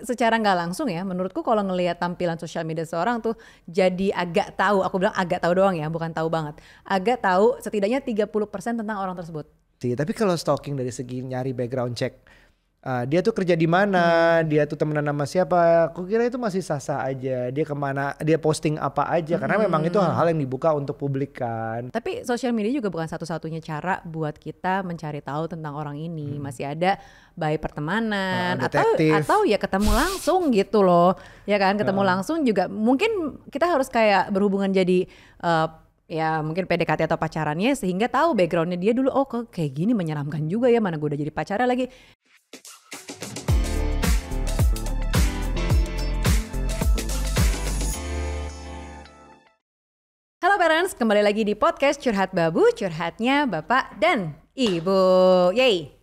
secara nggak langsung ya, menurutku kalau ngelihat tampilan sosial media seorang tuh jadi agak tahu, aku bilang agak tahu doang ya, bukan tahu banget. Agak tahu setidaknya 30% tentang orang tersebut. Tapi kalau stalking dari segi nyari background check, dia tuh kerja di mana, dia tuh temenan sama siapa, aku kira itu masih sah-sah aja. Dia kemana, dia posting apa aja, karena memang itu hal-hal yang dibuka untuk publik kan. Tapi sosial media juga bukan satu-satunya cara buat kita mencari tahu tentang orang ini. Masih ada by pertemanan detektif. atau ya ketemu langsung gitu loh. Ya kan, ketemu langsung juga mungkin kita harus kayak berhubungan jadi ya mungkin PDKT atau pacarannya sehingga tahu backgroundnya dia dulu. Oh kok kayak gini menyeramkan juga ya, mana gue udah jadi pacarnya lagi. Halo parents, kembali lagi di podcast Curhat Babu, curhatnya Bapak dan Ibu. Yeay.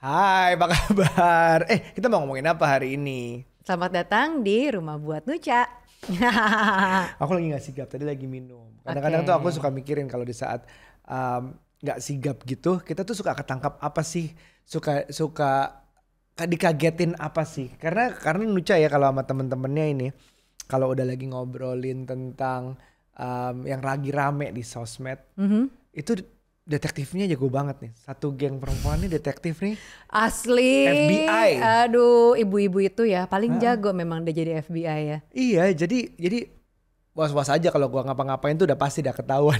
Hai, apa kabar? Kita mau ngomongin apa hari ini? Selamat datang di Rumah Buat Nuca. Aku lagi gak sigap, tadi lagi minum. Kadang-kadang tuh aku suka mikirin kalau di saat gak sigap gitu, kita tuh suka ketangkap apa sih? Suka dikagetin apa sih? Karena Nuca ya kalau sama temen-temennya ini, kalau udah lagi ngobrolin tentang yang lagi rame di sosmed, itu detektifnya jago banget nih. Satu geng perempuan nih detektif nih. Asli. FBI. Aduh, ibu-ibu itu ya paling jago memang dia jadi FBI ya. Iya, jadi was-was aja kalau gua ngapa-ngapain tuh udah pasti udah ketahuan.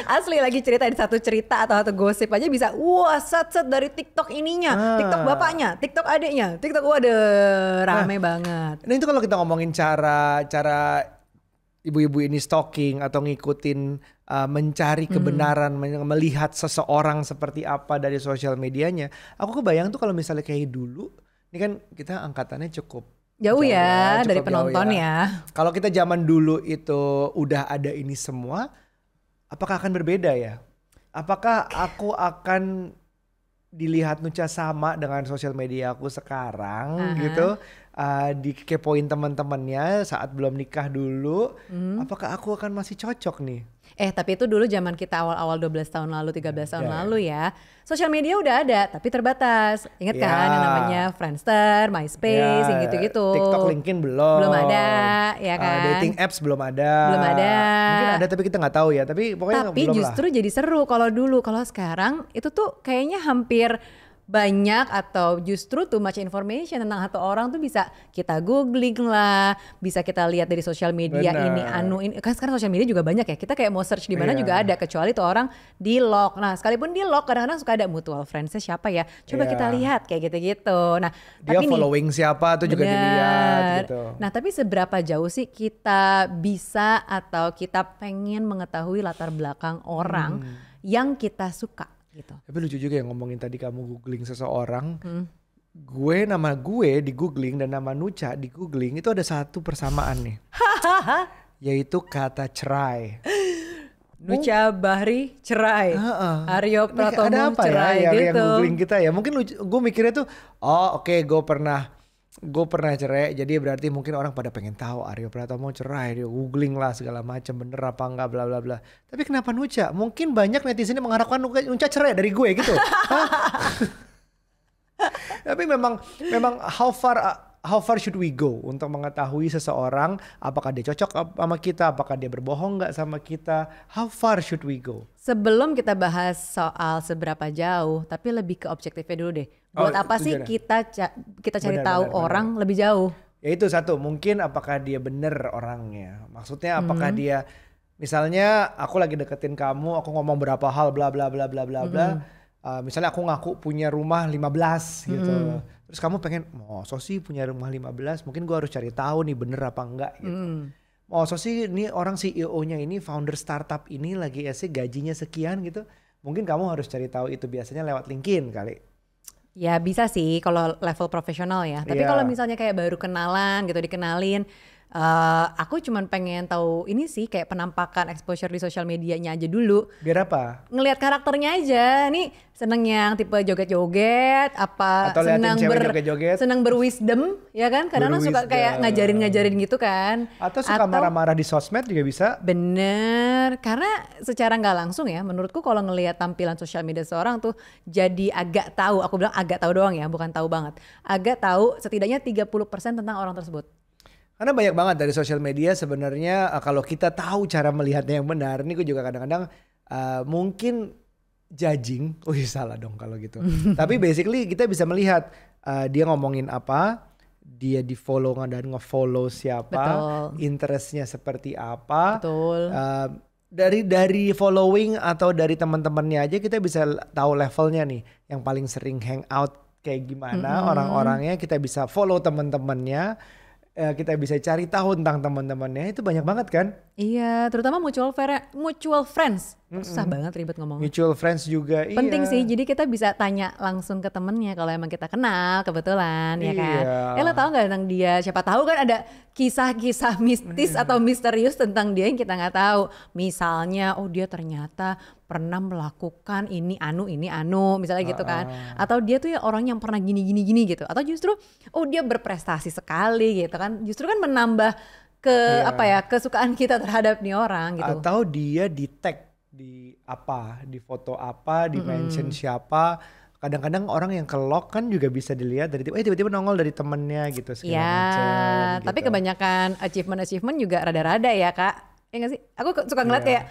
Asli lagi cerita di satu cerita atau satu gosip aja bisa wah set dari TikTok ininya, TikTok bapaknya, TikTok adiknya, TikTok waduh rame banget. Nah itu kalau kita ngomongin cara ibu-ibu ini stalking atau ngikutin mencari kebenaran, melihat seseorang seperti apa dari sosial medianya. Aku kebayang tuh kalau misalnya kayak dulu, ini kan kita angkatannya cukup jauh ya cukup dari jauh penonton ya. Kalau kita zaman dulu itu udah ada ini semua, apakah akan berbeda ya? Apakah aku akan dilihat Nuca sama dengan sosial media aku sekarang gitu? Dikepoin teman-temannya saat belum nikah dulu, apakah aku akan masih cocok nih? Tapi itu dulu zaman kita awal-awal 12 tahun lalu, 13 tahun lalu ya. Sosial media udah ada tapi terbatas. Ingat kan yang namanya Friendster, MySpace, yang gitu-gitu. TikTok, LinkedIn belum. Belum ada, ya kan? Dating apps belum ada. Belum ada. Mungkin ada tapi kita nggak tahu ya. Tapi pokoknya tapi belum justru lah. jadi seru kalau dulu. Kalau sekarang itu tuh kayaknya hampir banyak atau justru too much information tentang satu orang tuh bisa kita googling lah, bisa kita lihat dari sosial media. Ini kan sekarang sosial media juga banyak ya, kita kayak mau search di mana juga ada, kecuali tuh orang di lock. Nah sekalipun di lock kadang-kadang suka ada mutual friends-nya siapa ya, coba kita lihat kayak gitu-gitu. Nah dia tapi following siapa tuh juga dilihat gitu. Nah tapi seberapa jauh sih kita bisa atau kita pengen mengetahui latar belakang orang yang kita suka gitu. Tapi lucu juga ya ngomongin tadi kamu googling seseorang. Nama gue di googling dan nama Nuca di googling itu ada satu persamaan nih. Yaitu kata cerai. Nuca Bahri cerai, Aryo Pratomo ada apa cerai ya gitu. yang googling kita ya. Mungkin gue mikirnya tuh oke, gue pernah cerai, jadi berarti mungkin orang pada pengen tahu Aryo Pratomo cerai, dia googling lah segala macam bener apa enggak bla bla bla. Tapi kenapa Nuca? Mungkin banyak netizen yang mengharapkan Nuca cerai dari gue gitu. Tapi memang how far should we go untuk mengetahui seseorang apakah dia cocok sama kita, apakah dia berbohong nggak sama kita? How far should we go? Sebelum kita bahas soal seberapa jauh, tapi lebih ke objektifnya dulu deh. Buat apa sih kita cari tahu orang lebih jauh? Ya itu satu, mungkin apakah dia bener orangnya. Maksudnya apakah dia, misalnya aku lagi deketin kamu, aku ngomong berapa hal bla bla bla bla bla bla. Misalnya aku ngaku punya rumah 15 gitu. Terus kamu pengen, so sih punya rumah 15, mungkin gue harus cari tahu nih bener apa enggak gitu. So sih ini orang CEO-nya ini, founder startup ini lagi sih gajinya sekian gitu. Mungkin kamu harus cari tahu itu biasanya lewat LinkedIn kali. Ya bisa sih kalau level profesional ya. Tapi kalau misalnya kayak baru kenalan gitu, dikenalin, Aku cuman pengen tahu ini sih kayak penampakan exposure di sosial medianya aja dulu. Biar apa? Ngelihat karakternya aja. Nih seneng yang tipe joget-joget, apa Atau liatin senang cewek joget-joget. senang berwisdom, ya kan? Kadang suka kayak ngajarin-ngajarin gitu kan. Atau suka marah-marah di sosmed juga bisa. Bener, karena secara nggak langsung ya, menurutku kalau ngelihat tampilan sosial media seorang tuh jadi agak tahu, aku bilang agak tahu doang ya, bukan tahu banget. Agak tahu setidaknya 30% tentang orang tersebut. Karena banyak banget dari sosial media sebenarnya kalau kita tahu cara melihatnya yang benar, ini gue juga kadang-kadang mungkin judging, salah dong kalau gitu. Tapi basically kita bisa melihat dia ngomongin apa, dia di follow dan nge-follow siapa, Betul. interestnya seperti apa. Betul. Dari following atau dari teman-temannya aja kita bisa tahu levelnya nih, yang paling sering hangout kayak gimana orang-orangnya, kita bisa follow teman-temannya. Kita bisa cari tahu tentang teman-temannya, itu banyak banget kan? Iya, terutama mutual friends. Susah banget ribet ngomong. Mutual friends juga. Penting sih, jadi kita bisa tanya langsung ke temennya kalau emang kita kenal kebetulan, ya kan? Lo tau nggak tentang dia? Siapa tahu kan ada kisah-kisah mistis atau misterius tentang dia yang kita nggak tahu. Misalnya, dia ternyata pernah melakukan ini anu, misalnya gitu kan? Atau dia tuh ya orang yang pernah gini gitu. Atau justru, dia berprestasi sekali gitu kan? Justru kan menambah kesukaan kita terhadap nih orang gitu. Atau dia di tag di foto apa, di mention siapa. Kadang-kadang orang yang kelok kan juga bisa dilihat dari tiba-tiba nongol dari temennya gitu segala macam. Tapi kebanyakan achievement juga rada-rada ya Kak. Ya nggak sih? Aku suka ngeliat kayak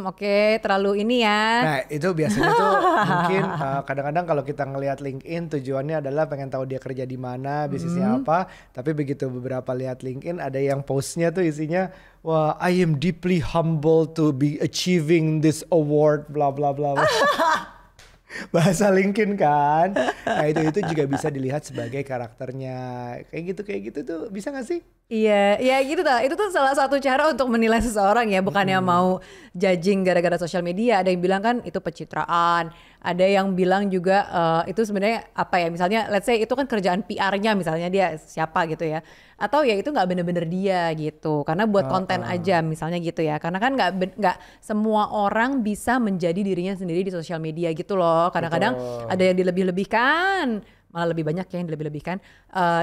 oke, terlalu ini ya. Nah itu biasanya tuh mungkin kadang-kadang kalau kita ngelihat LinkedIn tujuannya adalah pengen tahu dia kerja di mana, bisnisnya apa. Tapi begitu beberapa lihat LinkedIn ada yang postnya tuh isinya, wah I am deeply humbled to be achieving this award, bla bla bla. Bahasa LinkedIn kan. Nah itu juga bisa dilihat sebagai karakternya. Kayak gitu tuh bisa gak sih? Iya, ya gitu tak. Itu tuh salah satu cara untuk menilai seseorang ya, bukannya mau judging gara-gara sosial media. Ada yang bilang kan itu pencitraan, ada yang bilang juga itu sebenarnya apa ya? Misalnya, let's say itu kan kerjaan PR-nya, misalnya dia siapa gitu ya, atau ya itu nggak bener-bener dia gitu, karena buat konten aja misalnya gitu ya. Karena kan nggak semua orang bisa menjadi dirinya sendiri di sosial media gitu loh. Kadang-kadang ada yang dilebih-lebihkan. Malah lebih banyak ya yang dilebih-lebihkan,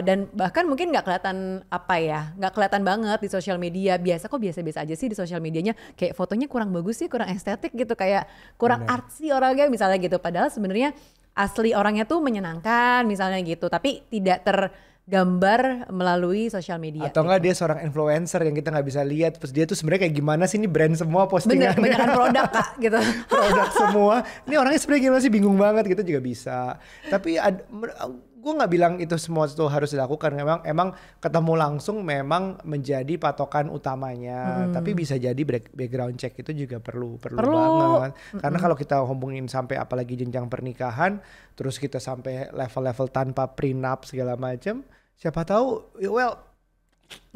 dan bahkan mungkin nggak kelihatan banget di sosial media. Biasa-biasa aja sih di sosial medianya, kayak fotonya kurang bagus sih, kurang estetik gitu, kayak kurang artsy orangnya misalnya gitu. Padahal sebenarnya asli orangnya tuh menyenangkan misalnya gitu, tapi tidak tergambar melalui sosial media. Atau enggak dia seorang influencer yang kita nggak bisa lihat, terus dia tuh sebenarnya kayak gimana sih, ini brand semua postingannya. Bener, kebanyakan produk Kak gitu. Produk semua. Ini orangnya sebenarnya gimana sih, bingung banget gitu juga bisa. Tapi gue nggak bilang itu semua itu harus dilakukan. Emang ketemu langsung memang menjadi patokan utamanya. Tapi bisa jadi background check itu juga perlu banget. Karena kalau kita ngomongin sampai apalagi jenjang pernikahan, terus kita sampai level-level tanpa prenup segala macam, siapa tahu,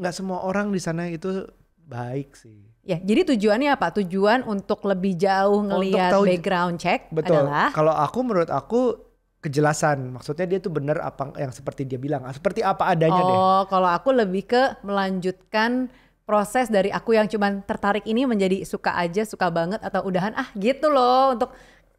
nggak semua orang di sana itu baik sih. Ya, jadi tujuannya apa? Tujuan untuk lebih jauh ngelihat background check. Betul. Adalah kalau menurut aku kejelasan, maksudnya dia tuh bener apa yang seperti dia bilang, seperti apa adanya deh. Kalau aku lebih ke melanjutkan proses dari aku yang cuman tertarik ini menjadi suka banget atau udahan gitu loh, untuk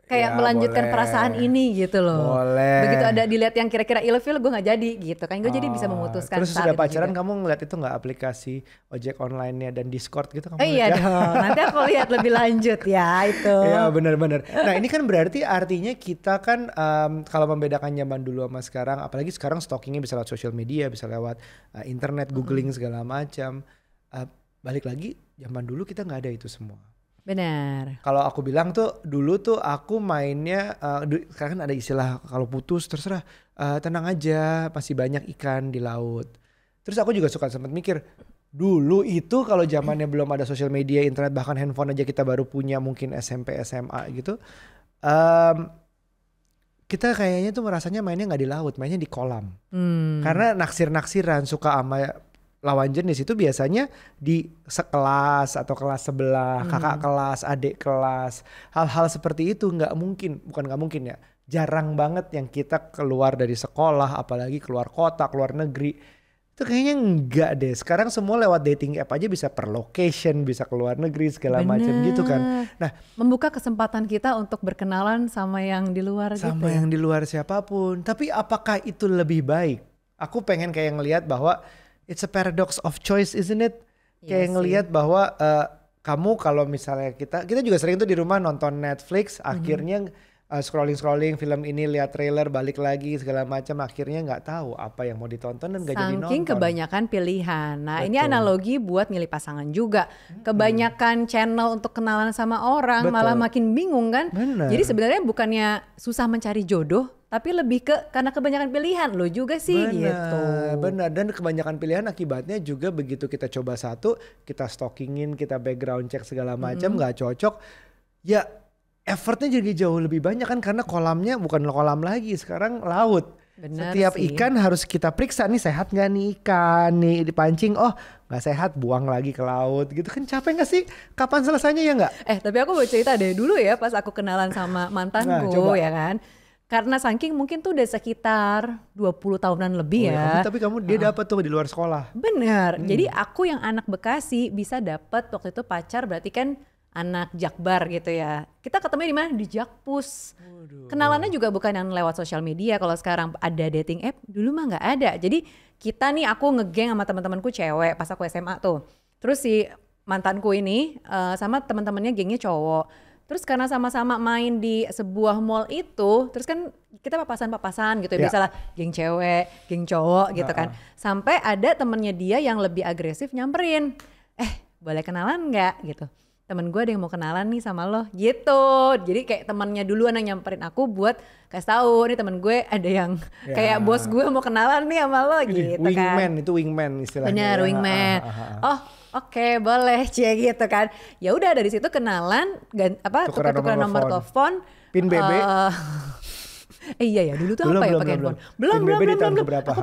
kayak melanjutkan perasaan ini gitu loh. Boleh. Begitu ada dilihat yang kira-kira ilfil, gue nggak jadi gitu kan, gue jadi bisa memutuskan. Terus sudah pacaran juga. Kamu ngeliat itu nggak aplikasi ojek online-nya dan Discord gitu kamu? Iya dong, nanti aku lihat lebih lanjut ya itu. Iya benar-benar. Nah ini kan berarti artinya kita kan kalau membedakan zaman dulu sama sekarang, apalagi sekarang stalkingnya bisa lewat sosial media, bisa lewat internet, googling segala macam. Balik lagi zaman dulu kita nggak ada itu semua. Benar. Kalau aku bilang tuh dulu tuh aku mainnya, sekarang kan ada istilah kalau putus terserah, tenang aja masih banyak ikan di laut. Terus aku juga suka sempat mikir, dulu itu kalau zamannya belum ada sosial media, internet, bahkan handphone aja kita baru punya mungkin SMP, SMA gitu. Kita kayaknya tuh merasanya mainnya nggak di laut, mainnya di kolam. Karena naksir-naksiran suka sama lawan jenis itu biasanya di sekelas atau kelas sebelah, kakak kelas, adik kelas. Hal-hal seperti itu bukan nggak mungkin ya. Jarang banget yang kita keluar dari sekolah, apalagi keluar kota, keluar negeri. Itu kayaknya enggak deh. Sekarang semua lewat dating app aja bisa per location, bisa ke luar negeri segala macam gitu kan. Nah, membuka kesempatan kita untuk berkenalan sama yang di luar gitu. Sama yang di luar siapapun. Tapi apakah itu lebih baik? Aku pengen kayak ngelihat bahwa it's a paradox of choice, isn't it? Kayak ngelihat bahwa kamu kalau misalnya kita juga sering tuh di rumah nonton Netflix, akhirnya scrolling film ini, lihat trailer, balik lagi segala macam, akhirnya nggak tahu apa yang mau ditonton dan nggak jadi nonton. Saking kebanyakan pilihan. Nah, ini analogi buat milih pasangan juga. Kebanyakan channel untuk kenalan sama orang malah makin bingung kan. Bener. Jadi sebenarnya bukannya susah mencari jodoh, tapi lebih karena kebanyakan pilihan lo juga sih gitu. Benar, dan kebanyakan pilihan akibatnya juga begitu kita coba satu, kita stalkingin, kita background check segala macam, nggak cocok, ya effortnya jadi jauh lebih banyak kan, karena kolamnya bukan kolam lagi, sekarang laut. Bener Setiap sih. ikan harus kita periksa nih, sehat gak nih ikan nih dipancing, oh gak sehat, buang lagi ke laut gitu kan. Capek gak sih? Kapan selesainya ya gak? Tapi aku mau cerita deh dulu ya pas aku kenalan sama mantanku ya kan. Karena saking mungkin tuh udah sekitar 20 tahunan lebih ya. Tapi dia dapet tuh di luar sekolah. Bener, jadi aku yang anak Bekasi bisa dapet waktu itu pacar, berarti kan anak Jakbar gitu ya. Kita ketemu di mana? Di Jakpus. Kenalannya juga bukan yang lewat sosial media. Kalau sekarang ada dating app, dulu mah nggak ada. Jadi kita nih, aku ngegeng sama teman-temanku cewek pas aku SMA tuh. Terus si mantanku ini sama teman-temannya gengnya cowok. Terus karena sama-sama main di sebuah mall itu, terus kan kita papasan-papasan gitu ya, biasalah geng cewek, geng cowok gitu kan. Sampai ada temennya dia yang lebih agresif nyamperin, boleh kenalan nggak gitu. Temen gue ada yang mau kenalan nih sama lo gitu. Jadi kayak temennya duluan yang nyamperin aku buat kasih tahu nih temen gue ada yang kayak bos gue mau kenalan nih sama lo gitu kan. Wingman, itu wingman istilahnya. Bener, wingman. Oh oke, boleh cie gitu kan. Ya udah dari situ kenalan, tukeran nomor telepon. Pin BB. Iya ya, dulu tuh apa ya pakai handphone? Belum. Aku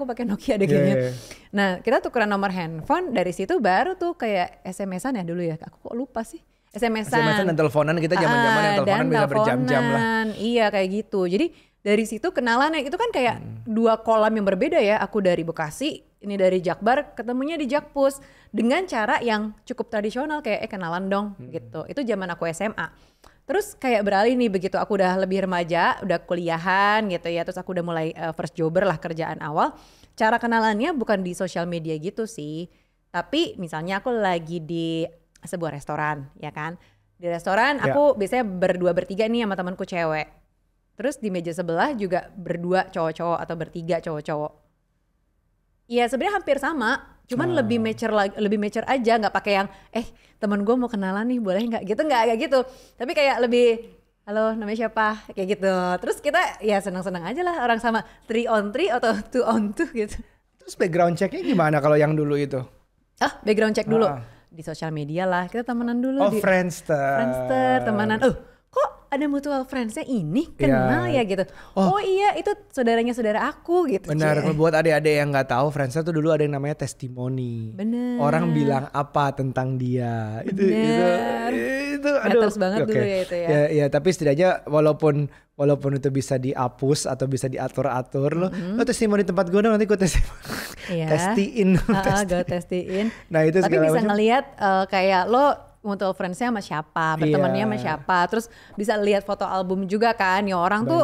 pakai Nokia deh kayaknya. Nah, kita tukeran nomor handphone, dari situ baru tuh kayak SMS-an ya dulu ya. Aku kok lupa sih. SMS-an dan teleponan, kita zaman-zaman yang teleponan bisa berjam-jam lah. Iya kayak gitu. Jadi dari situ kenalannya itu kan kayak dua kolam yang berbeda ya. Aku dari Bekasi, ini dari Jakbar, ketemunya di Jakpus dengan cara yang cukup tradisional kayak kenalan dong gitu. Itu zaman aku SMA. Terus kayak beralih nih begitu aku udah lebih remaja, udah kuliahan gitu ya. Terus aku udah mulai first jobber lah, kerjaan awal. Cara kenalannya bukan di sosial media gitu sih. Tapi misalnya aku lagi di sebuah restoran ya kan. Di restoran aku biasanya berdua bertiga nih sama temanku cewek. Terus di meja sebelah juga berdua cowok-cowok atau bertiga cowok-cowok. Iya sebenarnya hampir sama. Cuman lebih mature aja, nggak pakai yang teman gue mau kenalan nih boleh nggak gitu, nggak kayak gitu, tapi kayak lebih halo namanya siapa kayak gitu. Terus kita ya senang-senang aja lah, orang sama 3 on 3 atau 2 on 2 gitu. Terus background checknya gimana kalau yang dulu itu? Background check dulu di sosial media lah, kita temenan dulu di Friendster temenan. Kok ada mutual friends-nya ini kenal ya gitu. Oh iya itu saudaranya saudara aku gitu. Benar, buat adik-adik yang nggak tahu, Friendster tuh dulu ada yang namanya testimoni. Bener. Orang bilang apa tentang dia. Itu aduh. Terus banget dulu ya itu ya. Ya tapi setidaknya walaupun itu bisa dihapus atau bisa diatur-atur lo testimoni tempat gue dong, nanti gue testiin. Gue testiin. Nah itu tapi bisa ngelihat kayak lo mutual friends-nya sama siapa, bertemannya sama siapa, terus bisa lihat foto album juga kan, ya orang tuh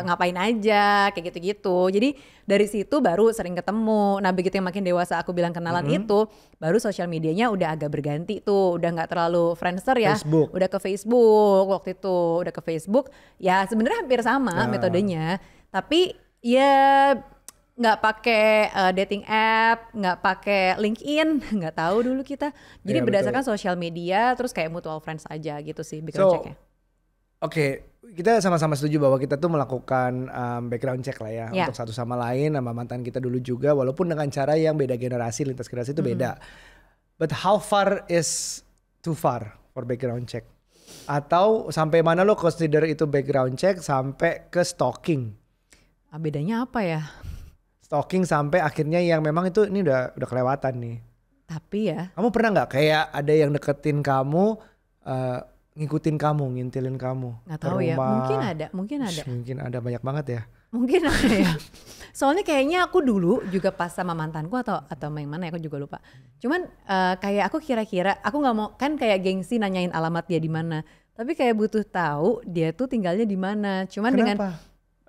ngapain aja, kayak gitu-gitu. Jadi dari situ baru sering ketemu. Nah begitu yang makin dewasa aku bilang kenalan itu, baru sosial medianya udah agak berganti tuh, udah nggak terlalu Friendster ya, udah ke Facebook waktu itu, udah ke Facebook. Ya sebenarnya hampir sama metodenya, tapi ya nggak pakai dating app, nggak pakai LinkedIn, nggak tahu dulu kita. Jadi berdasarkan sosial media, terus kayak mutual friends aja gitu sih background checknya. Oke, kita sama-sama setuju bahwa kita tuh melakukan background check lah ya untuk satu sama lain, sama mantan kita dulu juga, walaupun dengan cara yang beda generasi, lintas generasi itu beda. But how far is too far for background check? Atau sampai mana lo consider itu background check sampai ke stalking? Bedanya apa ya? Stalking sampai akhirnya yang memang itu ini udah kelewatan nih. Tapi ya. Kamu pernah nggak kayak ada yang deketin kamu, ngikutin kamu, ngintilin kamu? Nggak tahu ya. Mungkin ada. Mungkin ada banyak banget ya. Mungkin apa ya. Soalnya kayaknya aku dulu juga pas sama mantanku atau yang mana ya, aku juga lupa. Cuman kayak aku kira-kira aku nggak mau kan kayak gengsi nanyain alamat dia di mana. Tapi kayak butuh tahu dia tuh tinggalnya di mana. Cuman Kenapa?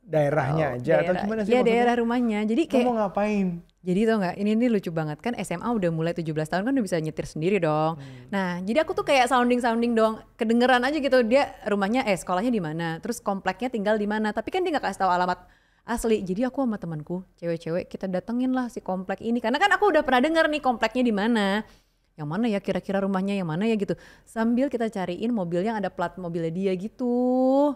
Daerahnya aja atau gimana sih ya maksudnya? daerah rumahnya. Jadi kayak Kamu ngapain? jadi tau gak, ini lucu banget kan SMA udah mulai 17 tahun kan udah bisa nyetir sendiri dong. Nah jadi aku tuh kayak sounding dong, kedengeran aja gitu dia rumahnya sekolahnya di mana, terus kompleknya tinggal di mana. Tapi kan dia nggak kasih tahu alamat asli. Jadi aku sama temanku cewek-cewek kita datengin lah si komplek ini karena kan aku udah pernah denger nih kompleknya di mana. Yang mana ya kira-kira rumahnya yang mana ya gitu. Sambil kita cariin mobil yang ada plat mobilnya dia gitu.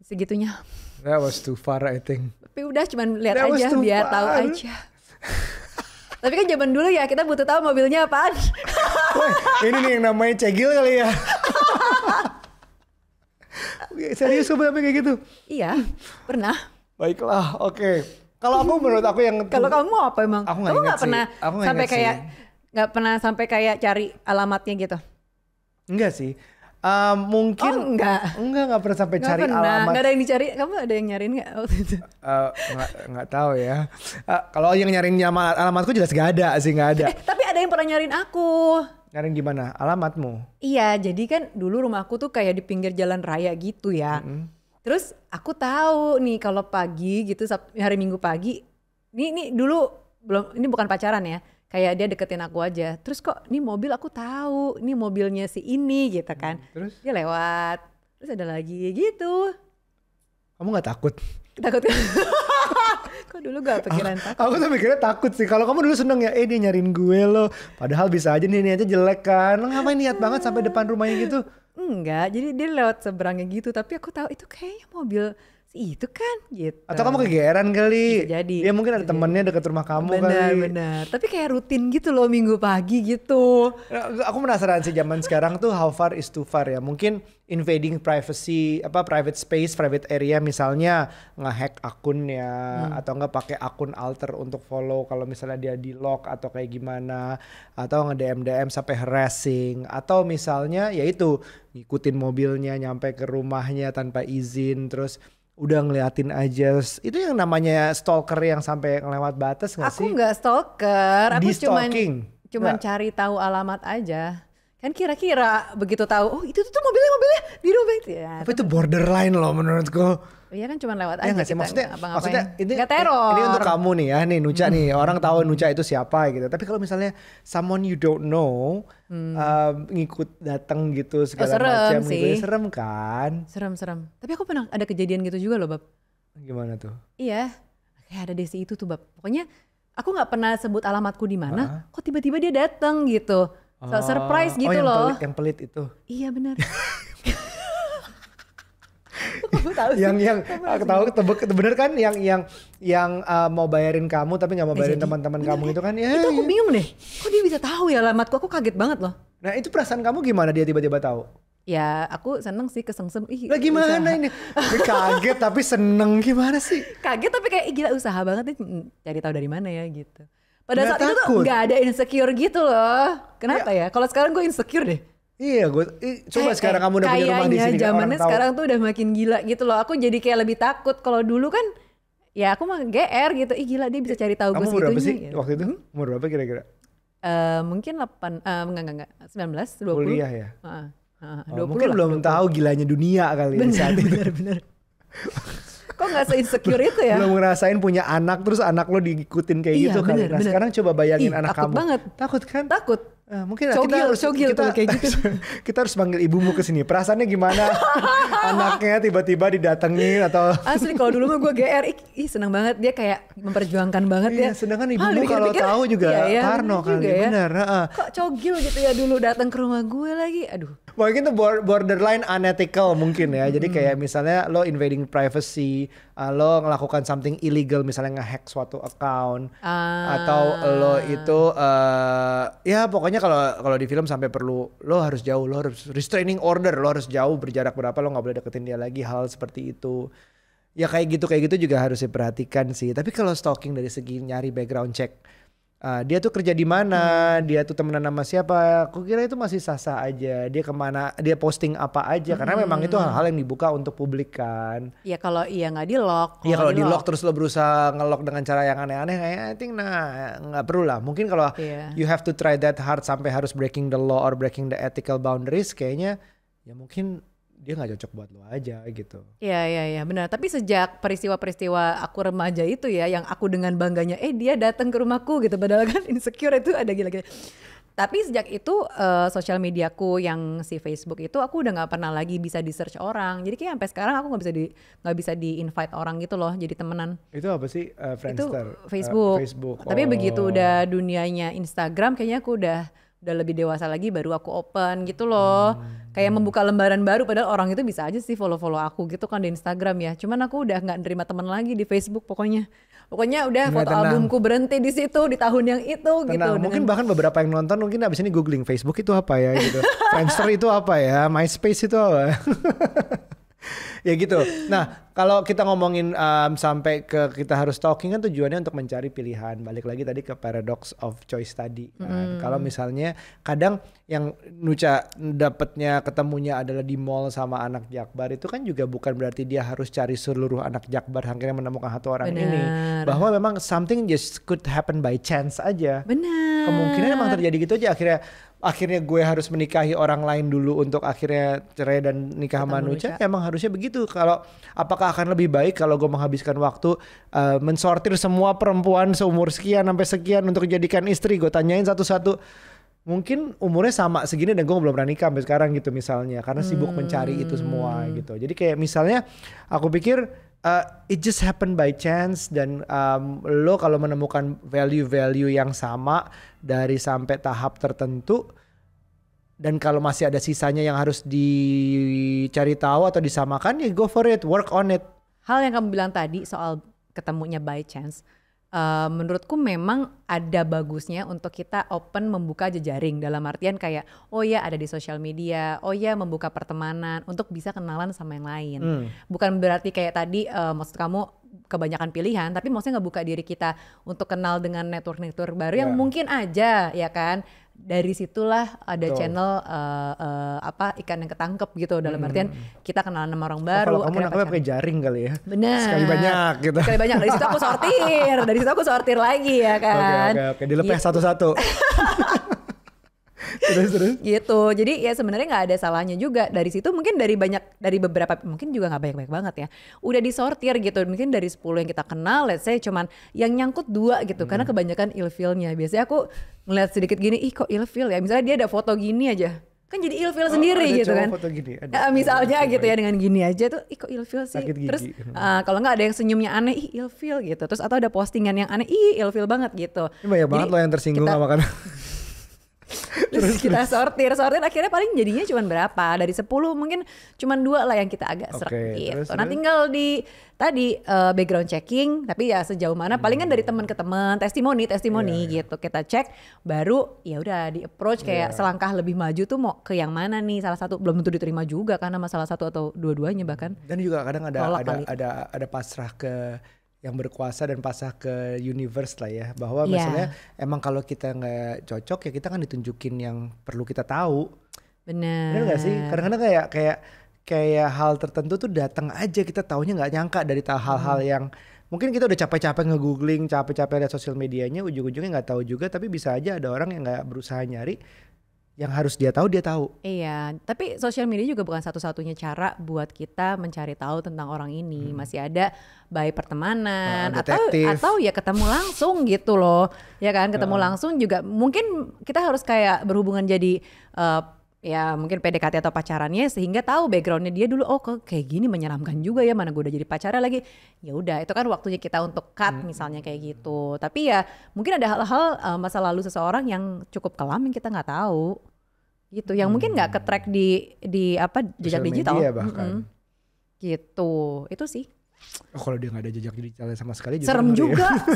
Segitunya. That was too far I think. Tapi udah cuman lihat That was aja too biar far. tahu aja. Tapi kan zaman dulu ya kita butuh tahu mobilnya apaan. Wah, ini nih yang namanya cegil kali ya. Serius kamu sampai kayak gitu? Iya, pernah. Baiklah, oke. Kalau aku menurut aku yang Kalau kamu apa emang? Aku nggak Kamu ingat nggak pernah sih. Aku nggak sampai ingat kayak sih. nggak pernah sampai kayak cari alamatnya gitu. Enggak sih. Mungkin Oh enggak. nggak pernah sampai Nggak cari pernah. alamat. Nggak ada yang dicari. Kamu ada yang nyariin nggak waktu itu? Nggak tahu ya. Kalau yang nyariin alamatku jelas gak ada sih, nggak ada. Tapi ada yang pernah nyariin aku. Nyariin gimana? Alamatmu? Iya, jadi kan dulu rumahku tuh kayak di pinggir jalan raya gitu ya. Terus aku tahu nih kalau pagi gitu hari Minggu pagi, ini dulu belum, ini bukan pacaran ya. Kayak dia deketin aku aja. Terus kok ini mobil aku tahu, ini mobilnya si ini gitu kan. Terus Dia lewat. Terus ada lagi gitu. kamu nggak takut? Takut kan? Kok dulu gak pikiran takut? Aku tuh mikirnya takut sih. Kalau kamu dulu seneng ya, dia nyariin gue loh. Padahal bisa aja nih niatnya jelek kan. Lo ngapain niat banget sampai depan rumahnya gitu? Enggak, jadi dia lewat seberangnya gitu. Tapi aku tahu itu kayaknya mobil si itu kan gitu. Atau kamu kegeeran kali? Bisa jadi. Ya mungkin ada Bisa temennya deket rumah kamu Benar, kali. benar. Tapi kayak rutin gitu loh Minggu pagi gitu. Aku penasaran sih zaman sekarang tuh how far is too far ya. Mungkin invading privacy, private space, private area, misalnya ngehack akunnya atau enggak pakai akun alter untuk follow kalau misalnya dia di lock atau kayak gimana, atau nge-DM sampai harassing, atau misalnya yaitu ngikutin mobilnya nyampe ke rumahnya tanpa izin terus udah ngeliatin aja. Itu yang namanya stalker yang sampai ngelewat batas gak sih? Aku nggak stalker, aku Di-stalking? cuman Nggak. cari tahu alamat aja. Kan kira-kira begitu tahu, oh itu tuh mobilnya di rumah itu ya. Tapi itu borderline loh menurutku. Iya kan cuman lewat Ya aja nggak sih, kita maksudnya nggak ngapa-ngapain. ini Nggak teror. ini untuk kamu nih ya, nih Nucha nih, orang tahu Nucha itu siapa gitu. Tapi kalau misalnya someone you don't know ngikut datang gitu segala serem macam sih. gitu, serem kan? Serem. Tapi aku pernah ada kejadian gitu juga loh, Bab. Gimana tuh? Iya, kayak ada desi itu tuh, Bab. Pokoknya aku nggak pernah sebut alamatku di mana, kok tiba-tiba dia datang gitu. Surprise gitu loh. Yang pelit itu. Iya benar. Kamu tahu sih? yang aku tahu bener kan yang mau bayarin kamu tapi nggak mau bayarin jadi, teman-teman bener kamu kan? itu kan ya. Itu aku ya. bingung deh. Kok dia bisa tahu ya alamatku? Aku kaget banget loh. Nah itu perasaan kamu gimana dia tiba-tiba tahu? Ya aku seneng sih kesengsem. Ih, Lah gimana usaha. ini? Kaget tapi seneng gimana sih? Kaget tapi kayak gila usaha banget nih. Cari tahu dari mana ya gitu. Pada Nggak saat itu tuh takut? nggak ada insecure gitu loh. Kenapa ya? Kalau sekarang gue insecure deh. Iya, coba sekarang kamu udah punya rumah di sini. Kayaknya kan, orang zamannya tahu. sekarang tuh udah makin gila gitu loh. Aku jadi kayak lebih takut. Kalau dulu kan ya aku mah GR gitu. Ih gila dia bisa cari tahu Kamu gue umur berapa segitunya. sih Gitu. waktu itu? Umur berapa kira-kira? Mungkin 8, enggak. 19, 20. Kuliah ya? 20 Mungkin lah, belum 20. tahu gilanya dunia kali ya saat itu. Bener. Kok gak se-insecure itu ya? Belum ngerasain punya anak terus anak lo diikutin kayak Iya, gitu kali. bener, Nah bener. sekarang coba bayangin Ih, anak takut kamu. banget. Takut kan? Takut. Mungkin Cogil kalau kayak gitu. kita harus panggil ibumu ke sini. Perasaannya gimana? Anaknya tiba-tiba didatengin atau Asli kalau dulu mah gue GR, ih seneng banget. Dia kayak memperjuangkan banget iya, ya. sedangkan Ah, ibumu kalau dipikir-pikir, tahu juga iya, parno bener kali. juga ya. Bener. Kok cogil gitu ya dulu datang ke rumah gue lagi. Aduh. Mungkin itu borderline unethical mungkin ya. Jadi kayak misalnya lo invading privacy, lo ngelakukan something illegal misalnya ngehack suatu account, atau lo itu ya pokoknya kalau di film sampai perlu lo harus jauh, lo harus restraining order, lo harus jauh berjarak berapa, lo nggak boleh deketin dia lagi, hal seperti itu. Ya kayak gitu juga harus diperhatikan sih. Tapi kalau stalking dari segi nyari background check, dia tuh kerja di mana, dia tuh temenan sama siapa. Aku kira itu masih sah-sah aja. Dia kemana, dia posting apa aja. Karena memang itu hal-hal yang dibuka untuk publik kan. Ya kalau nggak di-lock. Iya kalau di-lock terus lo berusaha nge-lock dengan cara yang aneh-aneh, kayak I think nggak perlu lah. Mungkin kalau you have to try that hard sampai harus breaking the law or breaking the ethical boundaries, kayaknya ya mungkin dia nggak cocok buat lo aja gitu. Iya benar. Tapi sejak peristiwa-peristiwa aku remaja itu ya, yang aku dengan bangganya, dia datang ke rumahku gitu, padahal kan insecure itu ada gila-gila. Tapi sejak itu sosial mediaku yang si Facebook itu aku udah nggak pernah lagi bisa di search orang. Jadi kayak sampai sekarang aku nggak bisa di invite orang gitu loh, jadi temenan. Itu apa sih Friendster? Itu Facebook. Tapi begitu udah dunianya Instagram, kayaknya aku udah lebih dewasa lagi baru aku open gitu loh. Kayak membuka lembaran baru, padahal orang itu bisa aja sih follow aku gitu kan di Instagram ya. Cuman aku udah nggak nerima teman lagi di Facebook pokoknya. Pokoknya udah foto albumku berhenti di situ di tahun yang itu gitu. Mungkin bahkan beberapa yang nonton mungkin abis ini googling Facebook itu apa ya gitu. Friendster itu apa ya, MySpace itu apa. Ya gitu. Nah kalau kita ngomongin sampai ke kita harus stalking kan tujuannya untuk mencari pilihan. Balik lagi tadi ke paradox of choice tadi. Kalau misalnya kadang yang Nucha dapetnya ketemunya adalah di mall sama anak Jakbar, itu kan juga bukan berarti dia harus cari seluruh anak Jakbar akhirnya menemukan satu orang ini. Bahwa memang something just could happen by chance aja. Benar. Kemungkinan emang terjadi gitu aja, akhirnya gue harus menikahi orang lain dulu untuk akhirnya cerai dan nikah sama Nucha. Emang harusnya begitu. Kalau apakah akan lebih baik kalau gue menghabiskan waktu mensortir semua perempuan seumur sekian sampai sekian untuk jadikan istri, gue tanyain satu-satu. Mungkin umurnya sama segini dan gue belum pernah nikah sampai sekarang gitu misalnya, karena sibuk mencari itu semua gitu. Jadi kayak misalnya aku pikir it just happen by chance, dan lo kalau menemukan value-value yang sama dari sampai tahap tertentu, dan kalau masih ada sisanya yang harus dicari tahu atau disamakan, ya go for it, work on it. Hal yang kamu bilang tadi soal ketemunya by chance, menurutku memang ada bagusnya untuk kita open membuka jejaring, dalam artian kayak oh ya ada di sosial media, oh ya membuka pertemanan untuk bisa kenalan sama yang lain. Bukan berarti kayak tadi maksud kamu kebanyakan pilihan, tapi maksudnya ngebuka diri kita untuk kenal dengan network baru yang mungkin aja ya kan. Dari situlah ada channel ikan yang ketangkep gitu, dalam artian kita kenalan sama orang baru. Kalau kamu nangkepnya pakai jaring kali ya. Benar. Sekali banyak gitu. Sekali banyak, dari situ aku sortir lagi ya kan. Oke. Dilepeh satu-satu. Terus. Gitu. Jadi ya sebenarnya nggak ada salahnya juga. Dari situ mungkin dari beberapa, mungkin juga nggak banyak banget ya. Udah disortir gitu. Mungkin dari 10 yang kita kenal, let's say cuman yang nyangkut 2 gitu. Karena kebanyakan ilfilnya. Biasanya aku ngeliat sedikit gini, ih kok ilfil ya. Misalnya dia ada foto gini aja, kan jadi ilfil sendiri gitu kan. Foto gini, misalnya gitu ya, dengan gini aja tuh, ih kok ilfil sih. Terus kalau nggak ada yang senyumnya aneh, ih ilfil gitu. Terus atau ada postingan yang aneh, ih ilfil banget gitu. Ini banyak banget loh yang tersinggung sama kan. Terus kita sortir akhirnya paling jadinya cuma berapa, dari 10 mungkin cuma 2 lah yang kita agak seret gitu. Nah tinggal di tadi background checking, tapi ya sejauh mana paling kan dari teman ke teman, testimoni gitu kita cek, baru ya udah di approach kayak selangkah lebih maju tuh mau ke yang mana nih, salah satu belum tentu diterima juga karena masalah satu atau dua-duanya bahkan. Dan juga kadang ada pasrah ke yang berkuasa dan pasrah ke universe lah ya, bahwa misalnya emang kalau kita nggak cocok ya kita kan ditunjukin yang perlu kita tahu. Bener nggak sih? Kadang-kadang kayak hal tertentu tuh datang aja, kita taunya nggak nyangka dari hal-hal yang mungkin kita udah capek-capek nge-googling, capek-capek lihat sosial medianya, ujung-ujungnya nggak tahu juga, tapi bisa aja ada orang yang nggak berusaha nyari, yang harus dia tahu dia tahu. Iya, tapi sosial media juga bukan satu-satunya cara buat kita mencari tahu tentang orang ini. Masih ada by pertemanan atau ya ketemu langsung gitu loh. Ya kan, ketemu langsung juga mungkin kita harus kayak berhubungan jadi ya mungkin PDKT atau pacarannya, sehingga tahu backgroundnya dia dulu, oh kok kayak gini menyeramkan juga ya, mana gue udah jadi pacarnya lagi. Ya udah, itu kan waktunya kita untuk cut misalnya kayak gitu. Tapi ya mungkin ada hal-hal masa lalu seseorang yang cukup kelam yang kita nggak tahu gitu, yang mungkin nggak ke track di apa jejak digital bahkan. Gitu, itu sih. Oh, kalau dia nggak ada jejak digitalnya sama sekali Serem juga, ya.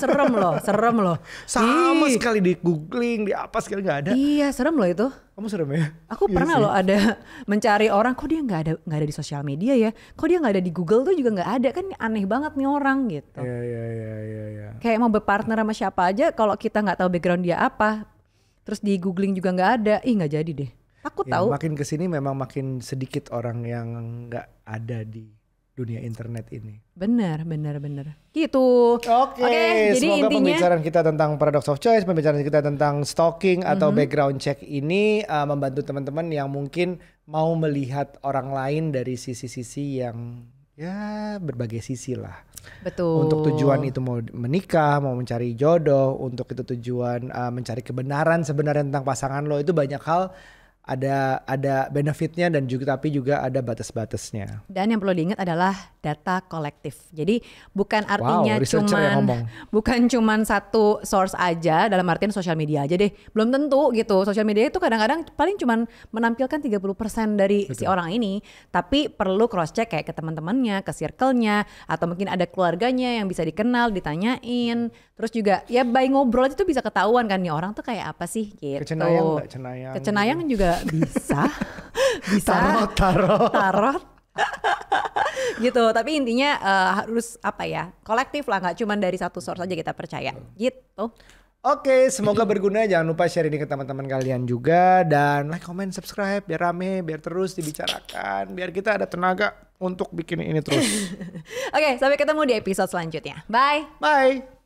serem loh. Sama sekali di googling, di apa sekali nggak ada. Iya, serem loh itu. Kamu serem ya? Aku pernah loh ada mencari orang, kok dia nggak ada di sosial media ya, kok dia nggak ada di Google tuh juga nggak ada, kan aneh banget nih orang gitu. Iya. Kayak mau berpartner sama siapa aja, kalau kita nggak tahu background dia apa, terus di googling juga nggak ada, nggak jadi deh. Aku tahu. Makin kesini memang makin sedikit orang yang nggak ada di dunia internet ini. Benar. Gitu. Oke, jadi semoga intinya pembicaraan kita tentang paradox of choice, pembicaraan kita tentang stalking atau background check ini membantu teman-teman yang mungkin mau melihat orang lain dari sisi-sisi yang ya berbagai sisi lah. betul. Untuk tujuan itu mau menikah, mau mencari jodoh, untuk itu tujuan mencari kebenaran sebenarnya tentang pasangan lo, itu banyak hal. Ada benefitnya dan juga tapi juga ada batas-batasnya. Dan yang perlu diingat adalah data kolektif. Jadi bukan artinya bukan cuman satu source aja, dalam artian sosial media aja deh. Belum tentu gitu. Sosial media itu kadang-kadang paling cuman menampilkan 30% dari si orang ini, tapi perlu cross check kayak ke teman-temannya, ke circle-nya, atau mungkin ada keluarganya yang bisa dikenal, ditanyain. Terus juga ya by ngobrol itu bisa ketahuan kan nih orang tuh kayak apa sih gitu. Kecenayang juga bisa tarot gitu. Tapi intinya harus apa ya, kolektif lah, nggak cuma dari satu source aja kita percaya gitu. Oke, semoga berguna. Jangan lupa share ini ke teman-teman kalian juga, dan like, comment, subscribe biar rame, biar terus dibicarakan, biar kita ada tenaga untuk bikin ini terus. Oke, sampai ketemu di episode selanjutnya. Bye.